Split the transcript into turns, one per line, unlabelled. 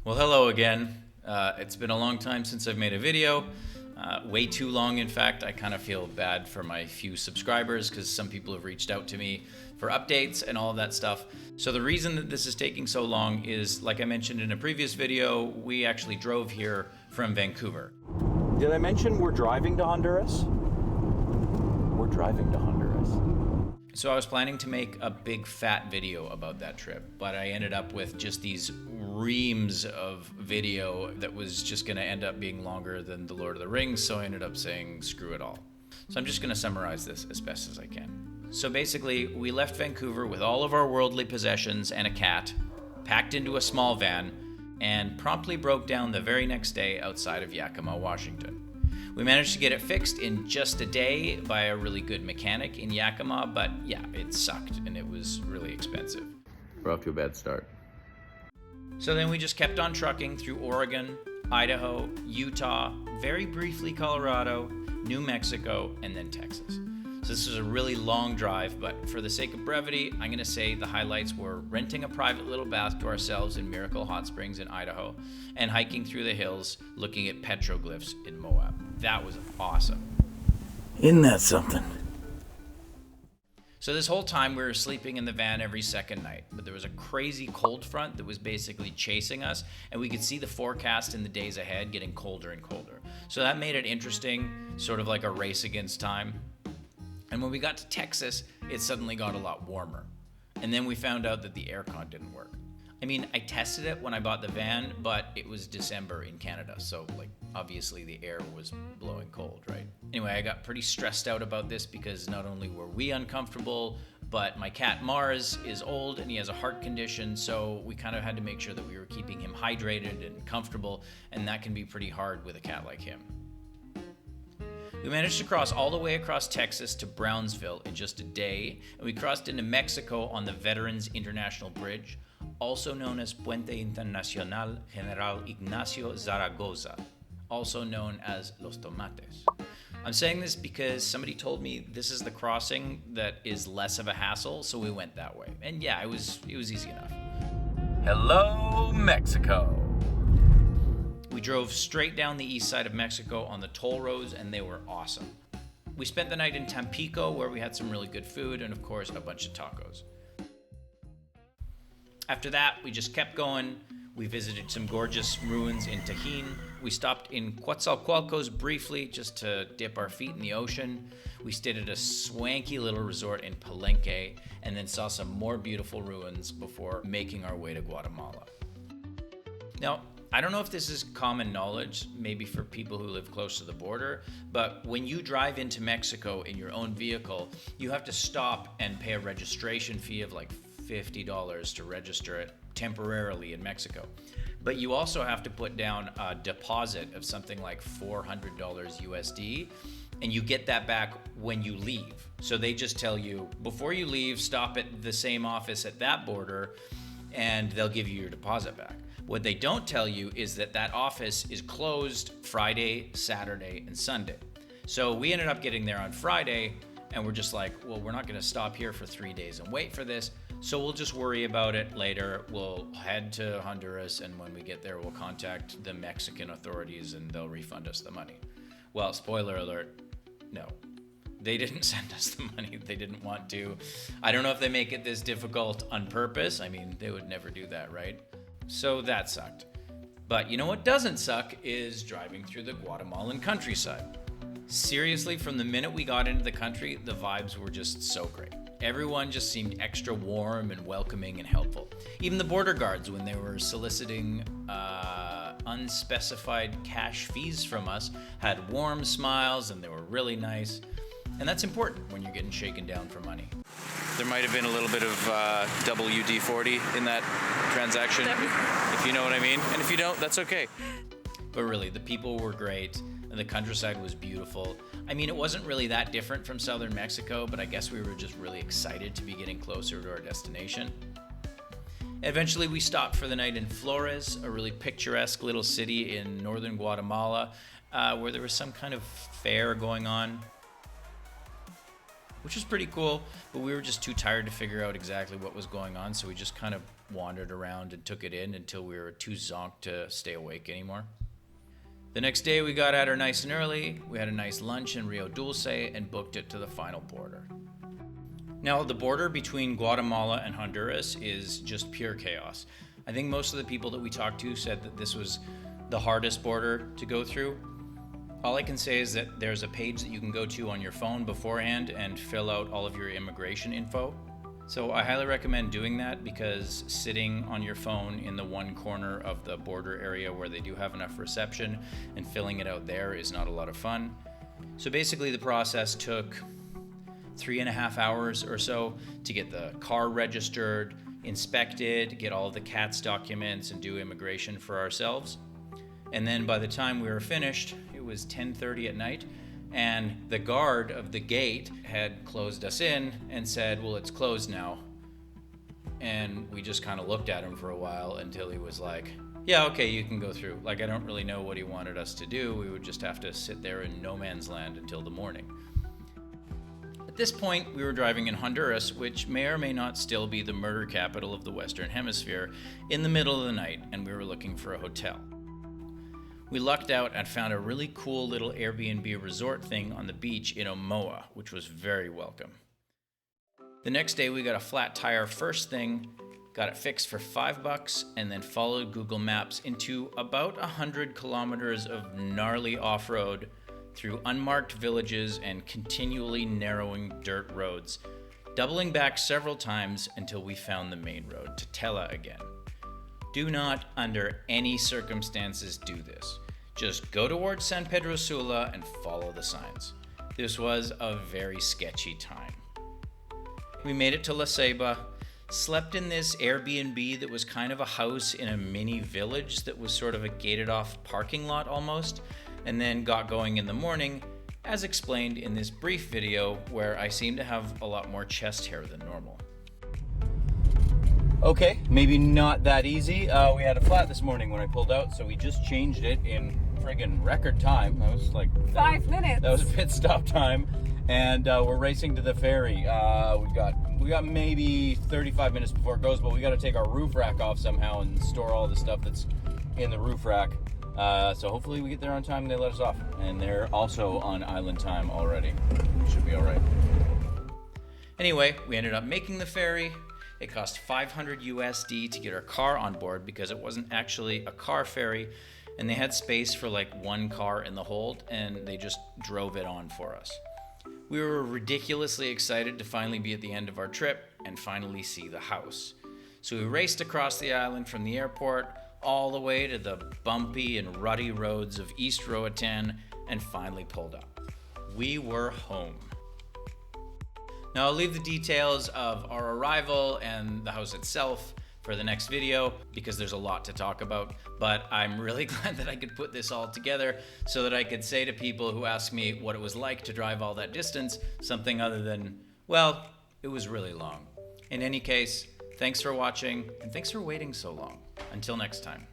Well, hello again. It's been a long time since I've made a video. Way too long, in fact. I kind of feel bad for my few subscribers because some people have reached out to me for updates and all of that stuff. So the reason that this is taking so long is, like I mentioned in a previous video, we actually drove here from Vancouver.
Did I mention we're driving to Honduras? We're driving to Honduras.
So I was planning to make a big fat video about that trip, but I ended up with just these reams of video that was just going to end up being longer than The Lord of the Rings, so I ended up saying screw it all. So I'm just going to summarize this as best as I can. So basically, we left Vancouver with all of our worldly possessions and a cat, packed into a small van, and promptly broke down the very next day outside of Yakima, Washington. We managed to get it fixed in just a day by a really good mechanic in Yakima, but yeah, it sucked and it was really expensive.
We're off to a bad start.
So then we just kept on trucking through Oregon, Idaho, Utah, very briefly Colorado, New Mexico, and then Texas. So this was a really long drive, but for the sake of brevity, I'm going to say the highlights were renting a private little bath to ourselves in Miracle Hot Springs in Idaho and hiking through the hills looking at petroglyphs in Moab. That was awesome.
Isn't that something?
So this whole time we were sleeping in the van every second night, but there was a crazy cold front that was basically chasing us, and we could see the forecast in the days ahead getting colder and colder. So that made it interesting, sort of like a race against time. And when we got to Texas, it suddenly got a lot warmer. And then we found out that the aircon didn't work. I mean, I tested it when I bought the van, but it was December in Canada, so obviously the air was blowing cold, right? Anyway, I got pretty stressed out about this because not only were we uncomfortable, but my cat Mars is old and he has a heart condition, so we kind of had to make sure that we were keeping him hydrated and comfortable, and that can be pretty hard with a cat like him. We managed to cross all the way across Texas to Brownsville in just a day, and we crossed into Mexico on the Veterans International Bridge, also known as Puente Internacional General Ignacio Zaragoza, also known as Los Tomates. I'm saying this because somebody told me this is the crossing that is less of a hassle, so we went that way. And yeah, it was easy enough.
Hello, Mexico.
We drove straight down the east side of Mexico on the toll roads, and they were awesome. We spent the night in Tampico, where we had some really good food and, of course, a bunch of tacos. After that, we just kept going. We visited some gorgeous ruins in Tajín. We stopped in Coatzacoalcos briefly just to dip our feet in the ocean. We stayed at a swanky little resort in Palenque and then saw some more beautiful ruins before making our way to Guatemala. Now, I don't know if this is common knowledge, maybe for people who live close to the border, but when you drive into Mexico in your own vehicle, you have to stop and pay a registration fee of like $50 to register it temporarily in Mexico. But you also have to put down a deposit of something like $400 USD, and you get that back when you leave. So they just tell you, before you leave, stop at the same office at that border, and they'll give you your deposit back. What they don't tell you is that that office is closed Friday, Saturday, and Sunday. So we ended up getting there on Friday, and we're just like, well, we're not going to stop here for 3 days and wait for this, so we'll just worry about it later. We'll head to Honduras, and when we get there, we'll contact the Mexican authorities, and they'll refund us the money. Well, spoiler alert, no. They didn't send us the money. They didn't want to. I don't know if they make it this difficult on purpose. I mean, they would never do that, right? So that sucked. But you know what doesn't suck is driving through the Guatemalan countryside. Seriously, from the minute we got into the country, the vibes were just so great. Everyone just seemed extra warm and welcoming and helpful. Even the border guards, when they were soliciting unspecified cash fees from us, had warm smiles and they were really nice. And that's important when you're getting shaken down for money. There might have been a little bit of WD-40 in that transaction, if you know what I mean. And if you don't, that's okay. But really, the people were great, and the countryside was beautiful. I mean, it wasn't really that different from southern Mexico, but I guess we were just really excited to be getting closer to our destination. Eventually, we stopped for the night in Flores, a really picturesque little city in northern Guatemala, where there was some kind of fair going on, which was pretty cool, but we were just too tired to figure out exactly what was going on, so we just kind of wandered around and took it in until we were too zonked to stay awake anymore. The next day we got at her nice and early, we had a nice lunch in Rio Dulce and booked it to the final border. Now, the border between Guatemala and Honduras is just pure chaos. I think most of the people that we talked to said that this was the hardest border to go through. All I can say is that there's a page that you can go to on your phone beforehand and fill out all of your immigration info. So I highly recommend doing that, because sitting on your phone in the one corner of the border area where they do have enough reception and filling it out there is not a lot of fun. So basically the process took 3.5 hours or so to get the car registered, inspected, get all of the CATS documents, and do immigration for ourselves. And then by the time we were finished, it was 10:30 at night, and the guard of the gate had closed us in and said, well, it's closed now. And we just kind of looked at him for a while until he was like, yeah, okay, you can go through. Like, I don't really know what he wanted us to do. We would just have to sit there in no man's land until the morning. At this point, we were driving in Honduras, which may or may not still be the murder capital of the Western Hemisphere, in the middle of the night, and we were looking for a hotel. We lucked out and found a really cool little Airbnb resort thing on the beach in Omoa, which was very welcome. The next day we got a flat tire first thing, got it fixed for $5, and then followed Google Maps into about 100 kilometers of gnarly off-road through unmarked villages and continually narrowing dirt roads, doubling back several times until we found the main road to Tela again. Do not, under any circumstances, do this. Just go towards San Pedro Sula and follow the signs. This was a very sketchy time. We made it to La Ceiba, slept in this Airbnb that was kind of a house in a mini village that was sort of a gated off parking lot almost, and then got going in the morning, as explained in this brief video where I seem to have a lot more chest hair than normal. Okay, maybe not that easy. We had a flat this morning when I pulled out, so we just changed it in friggin' record time. That was like
5 minutes.
That was pit stop time, and we're racing to the ferry. We got maybe 35 minutes before it goes, but we got to take our roof rack off somehow and store all the stuff that's in the roof rack. So hopefully we get there on time and they let us off. And they're also on island time already. Should be all right. Anyway, we ended up making the ferry. It cost $500 USD to get our car on board because it wasn't actually a car ferry, and they had space for like one car in the hold, and they just drove it on for us. We were ridiculously excited to finally be at the end of our trip and finally see the house. So we raced across the island from the airport all the way to the bumpy and rutty roads of East Roatan and finally pulled up. We were home. Now I'll leave the details of our arrival and the house itself for the next video because there's a lot to talk about, but I'm really glad that I could put this all together so that I could say to people who ask me what it was like to drive all that distance something other than, well, it was really long. In any case, thanks for watching and thanks for waiting so long. Until next time.